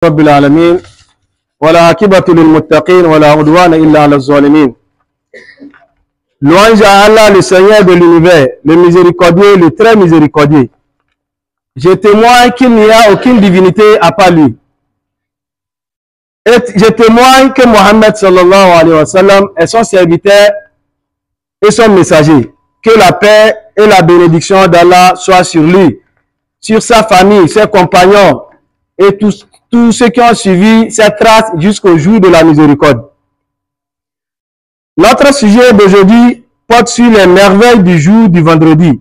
رب العالمين ولا عاقبة للمتقين ولا عدوان إلا على الظالمين. Louange à Allah, le Seigneur de l'univers, le miséricordieux, le très miséricordieux. Je témoigne qu'il n'y a aucune divinité à part lui. Et je témoigne que Mohammed sallallahu alayhi wa sallam est son serviteur et son messager. Que la paix et la bénédiction d'Allah soient sur lui, sur sa famille, ses compagnons et tous ceux qui ont suivi cette trace jusqu'au jour de la miséricorde. Notre sujet d'aujourd'hui porte sur les merveilles du jour du vendredi.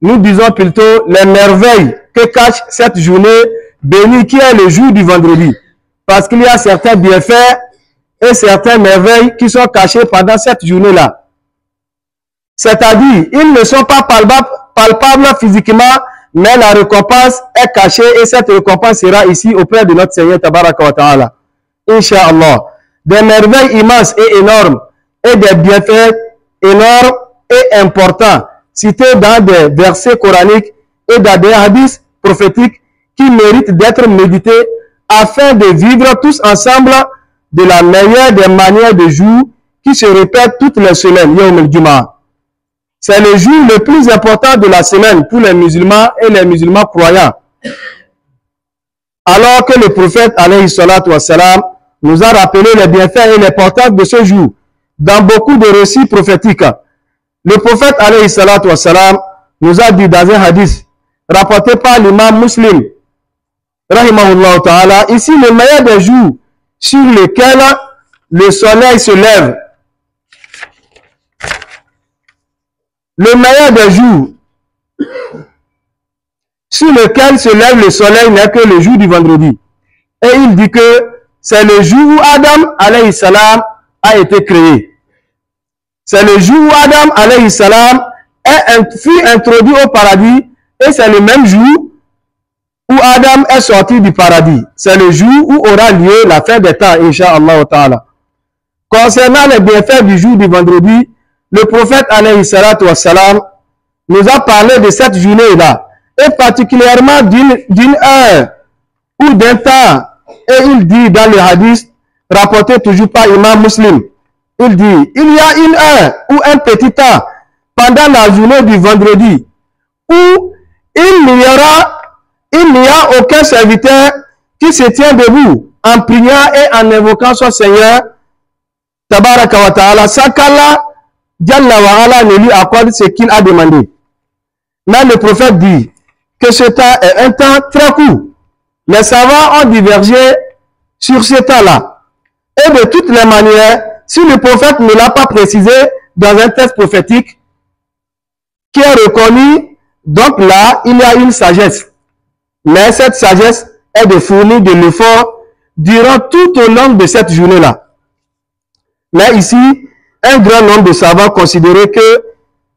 Nous disons plutôt les merveilles que cache cette journée bénie qui est le jour du vendredi. Parce qu'il y a certains bienfaits et certaines merveilles qui sont cachés pendant cette journée-là. C'est-à-dire, ils ne sont pas palpables physiquement, mais la récompense est cachée et cette récompense sera ici auprès de notre Seigneur Tabaraka wa Ta'ala. Inch'Allah. Des merveilles immenses et énormes et des bienfaits énormes et importants cités dans des versets coraniques et dans des hadiths prophétiques qui méritent d'être médités afin de vivre tous ensemble de la meilleure des manières de jour qui se répètent toutes les semaines, Yawm al-Jum'ah. C'est le jour le plus important de la semaine pour les musulmans et les musulmans croyants. Alors que le prophète alayhi salatu wassalam nous a rappelé les bienfaits et l'importance de ce jour dans beaucoup de récits prophétiques. Le prophète alayhi salatu wassalam nous a dit dans un hadith rapporté par l'imam Muslim, rahimahullah ta'ala, ici le meilleur des jours sur lequel le soleil se lève. Le meilleur des jours sur lequel se lève le soleil n'est que le jour du vendredi. Et il dit que c'est le jour où Adam alayhi salam a été créé. C'est le jour où Adam alayhi salam fut introduit au paradis et c'est le même jour où Adam est sorti du paradis. C'est le jour où aura lieu la fin des temps, Inch'Allah ta'ala. Concernant les bienfaits du jour du vendredi, le prophète alayhi salatu wassalam nous a parlé de cette journée-là, et particulièrement d'une heure ou d'un temps. Et il dit dans le hadith, rapporté toujours par Imam Muslim, il dit, il y a une heure ou un petit temps pendant la journée du vendredi où il n'y a aucun serviteur qui se tient debout en priant et en invoquant son Seigneur, Tabaraka wa Ta'ala, sans qu'Allah Jalla wa ala ne lui accorde ce qu'il a demandé. Mais le prophète dit que ce temps est un temps très court. Les savants ont divergé sur ce temps-là. Et de toutes les manières, si le prophète ne l'a pas précisé dans un texte prophétique qui est reconnu, donc là, il y a une sagesse. Mais cette sagesse est de fournir de l'effort durant tout au long de cette journée-là. Mais ici, un grand nombre de savants considéraient que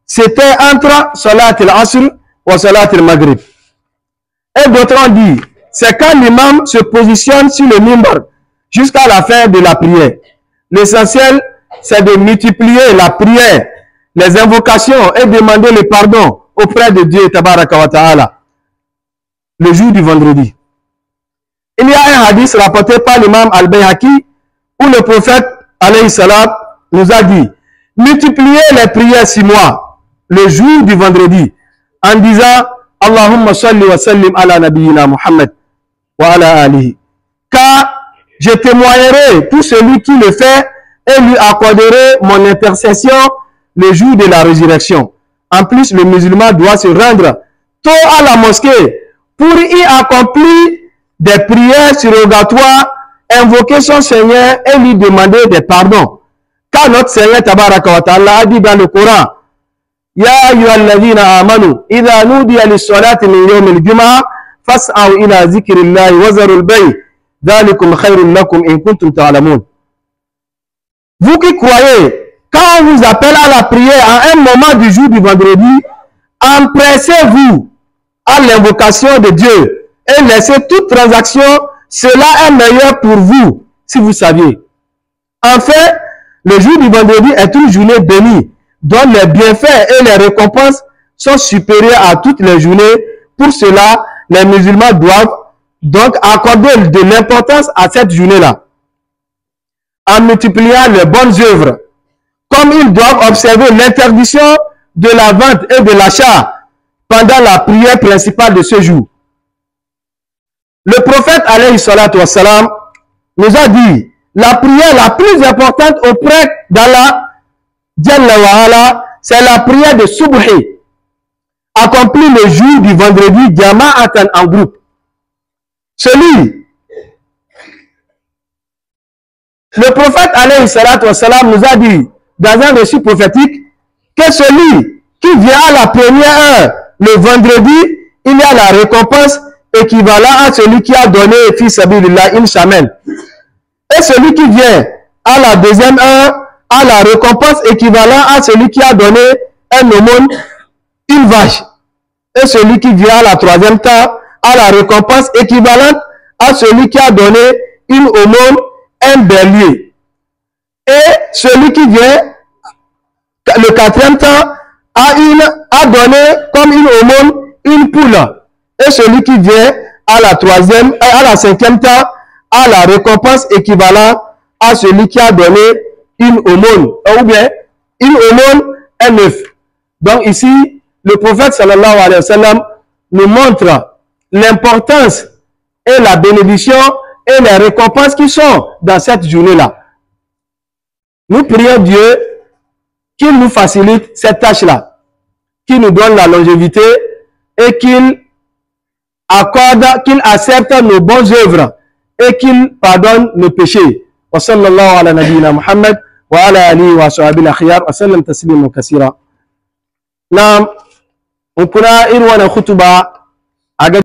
c'était entre Salat al-Asr ou Salat al-Maghrib. Et d'autres ont dit, c'est quand l'imam se positionne sur le mimbar jusqu'à la fin de la prière. L'essentiel, c'est de multiplier la prière, les invocations et demander le pardon auprès de Dieu, Tabaraka wa Ta'ala, le jour du vendredi. Il y a un hadith rapporté par l'imam Al-Bayhaqi où le prophète, alayhi salam, nous a dit, multipliez les prières 6 mois, le jour du vendredi, en disant, Allahumma salli wa sallim ala nabiyyina Muhammad wa ala alihi. Car je témoignerai pour celui qui le fait et lui accorderai mon intercession le jour de la résurrection. En plus, le musulman doit se rendre tôt à la mosquée pour y accomplir des prières surrogatoires, invoquer son Seigneur et lui demander des pardons. Car notre Seigneur Tabaraka wa Ta'ala a dit dans le Coran, Ya ayyuhalladhina amanu, idha nudiya lis-salati min yawm al-jum'ah, fas'aw ila zikrillahi wa zarul bay', dhalikum khayrun lakum in kuntum ta'lamun. Vous qui croyez, quand on vous appelle à la prière à un moment du jour du vendredi, empressez-vous à l'invocation de Dieu et laissez toute transaction, cela est meilleur pour vous, si vous saviez. Enfin, le jour du vendredi est une journée bénie, dont les bienfaits et les récompenses sont supérieurs à toutes les journées. Pour cela, les musulmans doivent donc accorder de l'importance à cette journée-là, en multipliant les bonnes œuvres, comme ils doivent observer l'interdiction de la vente et de l'achat pendant la prière principale de ce jour. Le prophète alayhi salatu wassalam nous a dit, la prière la plus importante auprès d'Allah, c'est la prière de Subhi, accomplie le jour du vendredi, jama'atan, en groupe. Le prophète alayhi salatu wassalam nous a dit dans un récit prophétique que celui qui vient à la première heure le vendredi, il y a la récompense équivalente à celui qui a donné fi sabilillah une chamelle. Et celui qui vient à la deuxième heure a la récompense équivalente à celui qui a donné un aumône, une vache. Et celui qui vient à la troisième temps a la récompense équivalente à celui qui a donné une aumône, un bélier. Et celui qui vient le quatrième temps a donné comme une aumône une poule. Et celui qui vient à la cinquième temps a la récompense équivalente à celui qui a donné une aumône, ou bien une aumône, un œuf. Donc ici, le prophète sallallahu alayhi wa sallam nous montre l'importance et la bénédiction et les récompenses qui sont dans cette journée-là. Nous prions Dieu qu'il nous facilite cette tâche-là, qu'il nous donne la longévité et qu'il accorde, qu'il accepte nos bonnes œuvres et qu'il pardonne nos péchés. Wa sallallahu ala nabiyyina Muhammad wa ala alihi wa sahbihi al-akhyar wa sallam tasliman kaseera. Naam, on pourra ir wana khutuba